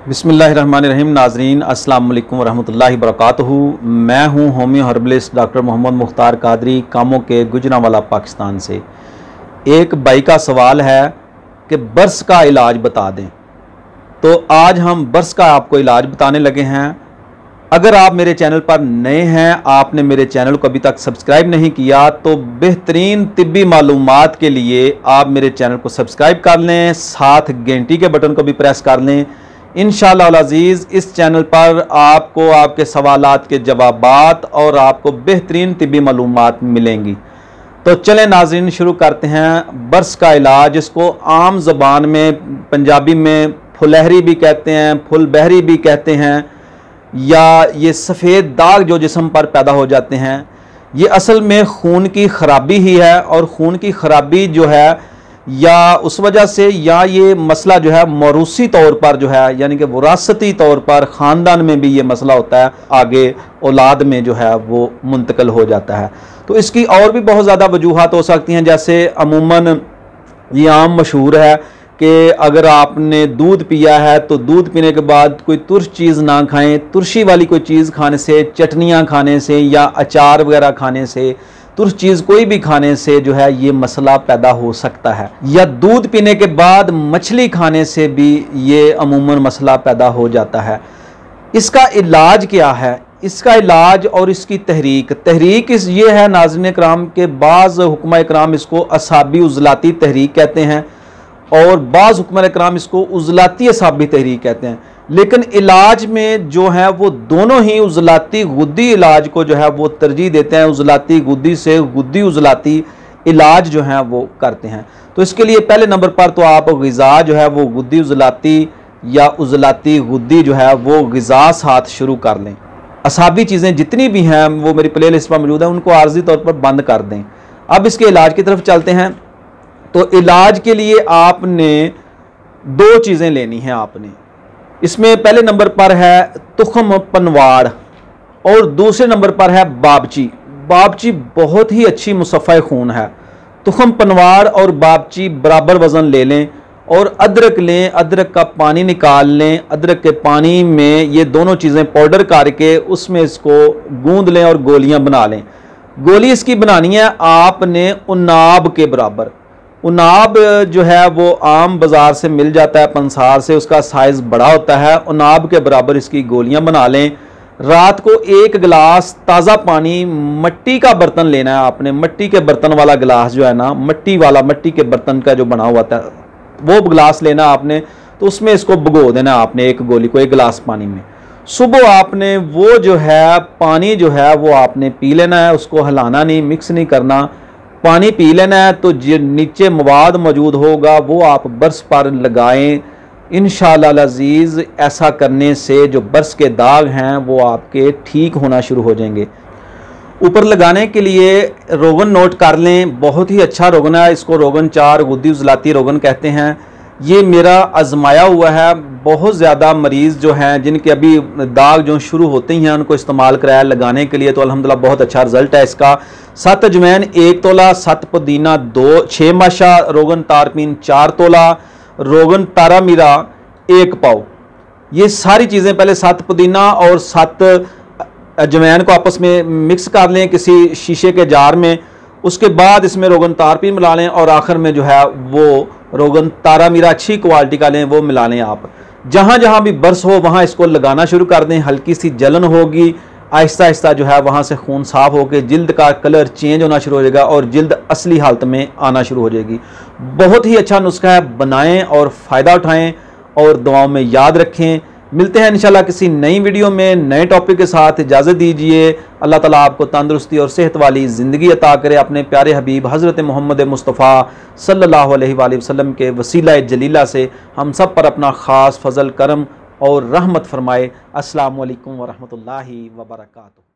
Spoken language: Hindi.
बिस्मिल्लाहिर्रहमानिर्रहीम। नाजरीन अस्सलाम वालेकुम वरहमतुल्लाहि वबरकातुहू। मैं हूँ homeo herbalist doctor Mohammad Mukhtar Qadri, कामों के गुजरांवाला पाकिस्तान से। एक भाई का सवाल है कि बर्स का इलाज बता दें, तो आज हम बर्स का आपको इलाज बताने लगे हैं। अगर आप मेरे चैनल पर नए हैं, आपने मेरे चैनल को अभी तक सब्सक्राइब नहीं किया, तो बेहतरीन तिब्बी मालूमात के लिए आप मेरे चैनल को सब्सक्राइब कर लें, साथ घंटी के बटन को भी प्रेस कर लें। इंशाअल्लाह अज़ीज़ इस चैनल पर आपको आपके सवालात के जवाबात और आपको बेहतरीन तिब्बी मालूमात मिलेंगी। तो चलें नाज़रीन, शुरू करते हैं। बर्स का इलाज, इसको आम ज़बान में पंजाबी में फुलहरी भी कहते हैं, फुलबहरी भी कहते हैं, या ये सफ़ेद दाग जो जिस्म पर पैदा हो जाते हैं, ये असल में खून की ख़राबी ही है। और खून की ख़राबी जो है या उस वजह से, या ये मसला जो है मौरूसी तौर पर जो है, यानी कि विरासती तौर पर ख़ानदान में भी ये मसला होता है, आगे औलाद में जो है वो मुंतकिल हो जाता है। तो इसकी और भी बहुत ज़्यादा वजूहात हो सकती हैं। जैसे अमूमन ये आम मशहूर है कि अगर आपने दूध पिया है तो दूध पीने के बाद कोई तुर्श चीज़ ना खाएं। तुर्शी वाली कोई चीज़ खाने से, चटनियाँ खाने से या अचार वगैरह खाने से, तुर्श चीज़ कोई भी खाने से जो है ये मसला पैदा हो सकता है। या दूध पीने के बाद मछली खाने से भी ये अमूमन मसला पैदा हो जाता है। इसका इलाज क्या है? इसका इलाज और इसकी तहरीक ये है नाज़रीन कराम के बाज़ हुक्मा कराम इसको असाबी उज़लाती तहरीक कहते हैं और बाज़ हुक्मा कराम इसको उज़लाती असाबी तहरीक कहते हैं। लेकिन इलाज में जो है वो दोनों ही उज़लाती गुद्दी इलाज को जो है वो तरजीह देते हैं। उज़लाती गुद्दी से गुद्दी उज़लाती इलाज जो है वो करते हैं। तो इसके लिए पहले नंबर पर तो आप ग़िज़ा जो है वो गुद्दी उज़लाती या उज़लाती गुद्दी जो है वो ग़िज़ा साथ शुरू कर लें। असाबी चीज़ें जितनी भी हैं वो मेरी प्ले लिस्ट पर मौजूद है, उनको आर्जी तौर पर बंद कर दें। अब इसके इलाज की तरफ चलते हैं। तो इलाज के लिए आपने दो चीज़ें लेनी हैं। आपने इसमें पहले नंबर पर है तुखम पनवाड़ और दूसरे नंबर पर है बाबची। बाबची बहुत ही अच्छी मुसफ़्फ़ा खून है। तुखम पनवाड़ और बाबची बराबर वज़न ले लें और अदरक लें, अदरक का पानी निकाल लें। अदरक के पानी में ये दोनों चीज़ें पाउडर करके उसमें इसको गूंद लें और गोलियां बना लें। गोली इसकी बनानी है आपने उनाब के बराबर। उनाब जो है वो आम बाज़ार से मिल जाता है, पंसार से, उसका साइज़ बड़ा होता है। उनाब के बराबर इसकी गोलियां बना लें। रात को 1 गिलास ताज़ा पानी, मट्टी का बर्तन लेना है आपने। मट्टी के बर्तन वाला गिलास जो है ना, मट्टी के बर्तन का जो बना हुआ था वो गिलास लेना आपने। तो उसमें इसको भिगो देना आपने, एक गोली को 1 गिलास पानी में। सुबह आपने वो जो है पानी जो है वो आपने पी लेना है, उसको हिलाना नहीं, मिक्स नहीं करना, पानी पी लेना है। तो जो नीचे मवाद मौजूद होगा वो आप बर्स पर लगाएं। इंशाअल्लाह अज़ीज़ ऐसा करने से जो बर्स के दाग हैं वो आपके ठीक होना शुरू हो जाएंगे। ऊपर लगाने के लिए रोगन नोट कर लें, बहुत ही अच्छा रोगन है। इसको रोगन 4 गुद्दी उज़लाती रोगन कहते हैं। ये मेरा आजमाया हुआ है। बहुत ज़्यादा मरीज़ जो हैं जिनके अभी दाग जो शुरू होते ही हैं उनको इस्तेमाल कराया लगाने के लिए, तो अल्हम्दुलिल्लाह बहुत अच्छा रिज़ल्ट है इसका। 7 अजमैन 1 तोला, 7 पुदीना 2, 6 माशा, रोगन तारपीन 4 तोला, रोगन तारा मीरा 1 पाव। ये सारी चीज़ें पहले 7 पुदीना और 7 अजमैन को आपस में मिक्स कर लें किसी शीशे के जार में। उसके बाद इसमें रोगन तारपीन मिला लें और आखिर में जो है वो रोगन तारा मीरा अच्छी क्वालिटी का लें, वो मिला लें आप। जहाँ जहाँ भी बर्स हो वहाँ इसको लगाना शुरू कर दें। हल्की सी जलन होगी, आहिस्ता आहिस्ता जो है वहाँ से खून साफ होकर जिल्द का कलर चेंज होना शुरू हो जाएगा और जिल्द असली हालत में आना शुरू हो जाएगी। बहुत ही अच्छा नुस्खा है, बनाएं और फ़ायदा उठाएं और दुआओं में याद रखें। मिलते हैं इंशाल्लाह किसी नई वीडियो में नए टॉपिक के साथ। इजाज़त दीजिए। अल्लाह ताला आपको तंदुरुस्ती और सेहत वाली ज़िंदगी अता करे। अपने प्यारे हबीब हज़रत मोहम्मद मुस्तफ़ा सल्लल्लाहु अलैहि वसल्लम के वसीला जलीला से हम सब पर अपना ख़ास फ़ज़ल करम और रहमत फरमाए। अस्सलामु अलैकुम व रहमतुल्लाहि व बरकातुहू।